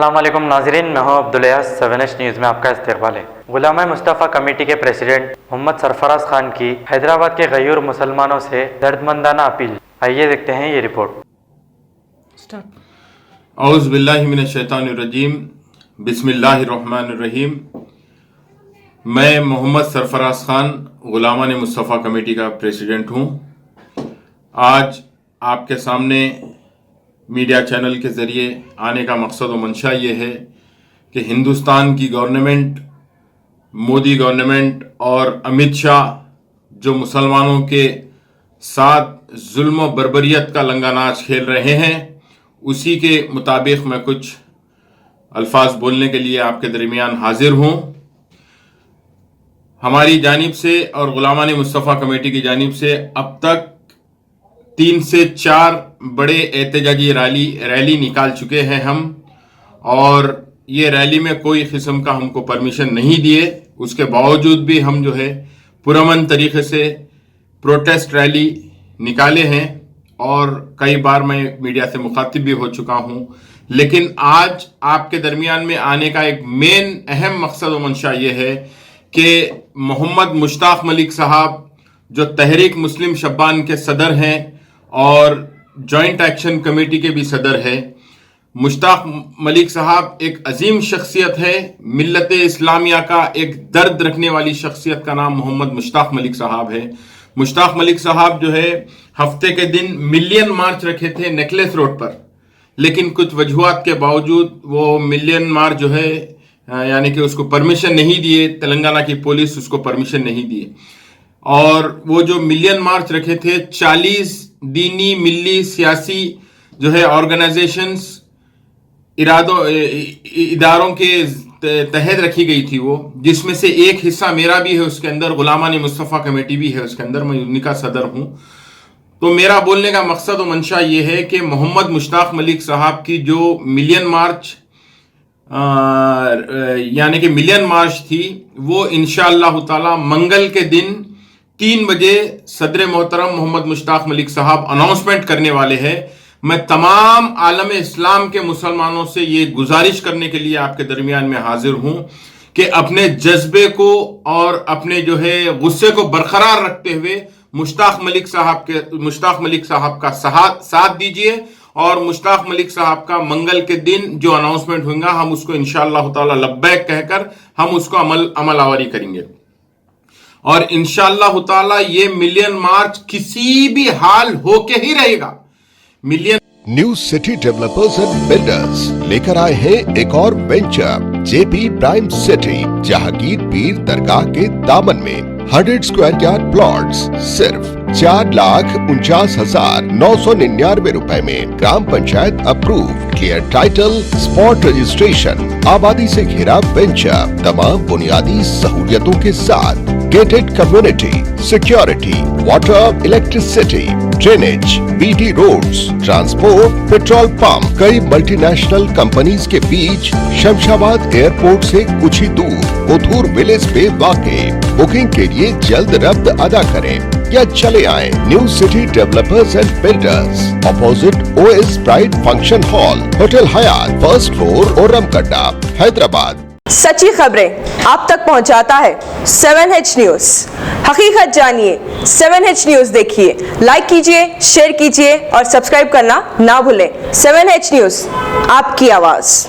अस्सलाम वालेकुम नाज़रीन, मैं हूं अब्दुल अयाज। 7H न्यूज़ में आपका इस्तकबाल है। गुलामा मुस्तफ़ा कमेटी के प्रेसिडेंट मोहम्मद सरफराज खान की हैदराबाद के गयूर मुसलमानों से दर्दमंदाना अपील। आइए देखते हैं ये रिपोर्ट। औज़ु बिल्लाहि मिनश शैतानिर रजीम, बिस्मिल्लाहिर रहमानिर रहीम। मैं मोहम्मद सरफराज खान गुलामा मुस्तफ़ा कमेटी का प्रेसिडेंट हूँ। आज आपके सामने मीडिया चैनल के ज़रिए आने का मकसद व मंशा ये है कि हिंदुस्तान की गवर्नमेंट, मोदी गवर्नमेंट और अमित शाह जो मुसलमानों के साथ जुल्म व बर्बरियत का लंगानाच खेल रहे हैं, उसी के मुताबिक मैं कुछ अल्फाज बोलने के लिए आपके दरमियान हाजिर हूँ। हमारी जानिब से और गुलामा मुस्तफ़ा कमेटी की जानिब से अब तक 3 से 4 बड़े एहतजाजी रैली निकाल चुके हैं हम, और ये रैली में कोई किस्म का हमको परमिशन नहीं दिए। उसके बावजूद भी हम जो है पुरअमन तरीके से प्रोटेस्ट रैली निकाले हैं, और कई बार मैं मीडिया से मुखातिब भी हो चुका हूं। लेकिन आज आपके दरमियान में आने का एक मेन अहम मकसद व मंशा ये है कि मोहम्मद मुश्ताक मलिक साहब जो तहरीक मुस्लिम शब्बान के सदर हैं और जॉइंट एक्शन कमेटी के भी सदर है, मुश्ताक मलिक साहब एक अजीम शख्सियत है। मिल्लत इस्लामिया का एक दर्द रखने वाली शख्सियत का नाम मोहम्मद मुश्ताक मलिक साहब है। मुश्ताक मलिक साहब जो है हफ्ते के दिन मिलियन मार्च रखे थे नेकलेस रोड पर, लेकिन कुछ वजूहात के बावजूद वो मिलियन मार्च जो है यानी कि उसको परमिशन नहीं दिए, तेलंगाना की पुलिस उसको परमिशन नहीं दिए। और वो जो मिलियन मार्च रखे थे 40 दीनी मिली सियासी जो है ऑर्गेनाइजेशंस इदारों के तहत रखी गई थी वो, जिसमें से एक हिस्सा मेरा भी है, उसके अंदर गुलामा मुस्तफ़ा कमेटी भी है, उसके अंदर मैं उन्हीं का सदर हूं। तो मेरा बोलने का मकसद और मंशा ये है कि मोहम्मद मुश्ताक मलिक साहब की जो मिलियन मार्च यानी कि मिलियन मार्च थी, वो इंशाअल्लाह ताला मंगल के दिन 3 बजे सदर मोहतरम मोहम्मद मुश्ताक मलिक साहब अनाउंसमेंट करने वाले हैं। मैं तमाम आलम इस्लाम के मुसलमानों से ये गुजारिश करने के लिए आपके दरमियान में हाजिर हूं कि अपने जज्बे को और अपने जो है गुस्से को बरकरार रखते हुए मुश्ताक मलिक साहब का साथ दीजिए, और मुश्ताक मलिक साहब का मंगल के दिन जो अनाउंसमेंट होगा हम उसको इंशाअल्लाह ताला लब्बैक कहकर हम उसको अमल आवारी करेंगे। और इंशाअल्लाह ताला ये मिलियन मार्च किसी भी हाल होके ही रहेगा। Million new city developers and builders लेकर आए हैं एक और venture, JP prime city, Jahangir पीर दरगाह के दामन में 100 स्क्वायर यार्ड प्लॉट्स सिर्फ 4,49,999 रुपए में। Gram panchayat approve, clear title, spot registration, आबादी से घिरा वेंचर, तमाम बुनियादी सहूलियतों के साथ, gated community, security, water, electricity, drainage, BT roads, transport, petrol pump, कई मल्टीनेशनल कंपनीज के बीच, शमशाबाद एयरपोर्ट से कुछ ही दूर, कोथूर विलेज पे वाक़ई। बुकिंग के लिए जल्द रब्त अदा करें या चले आए new city developers and builders, opposite OS pride function hall, hotel Hyatt, first floor, Ormakadda, Hyderabad. सच्ची खबरें आप तक पहुंचाता है 7H न्यूज। हकीकत जानिए, 7H न्यूज देखिए, लाइक कीजिए, शेयर कीजिए और सब्सक्राइब करना ना भूलें। 7H न्यूज, आपकी आवाज।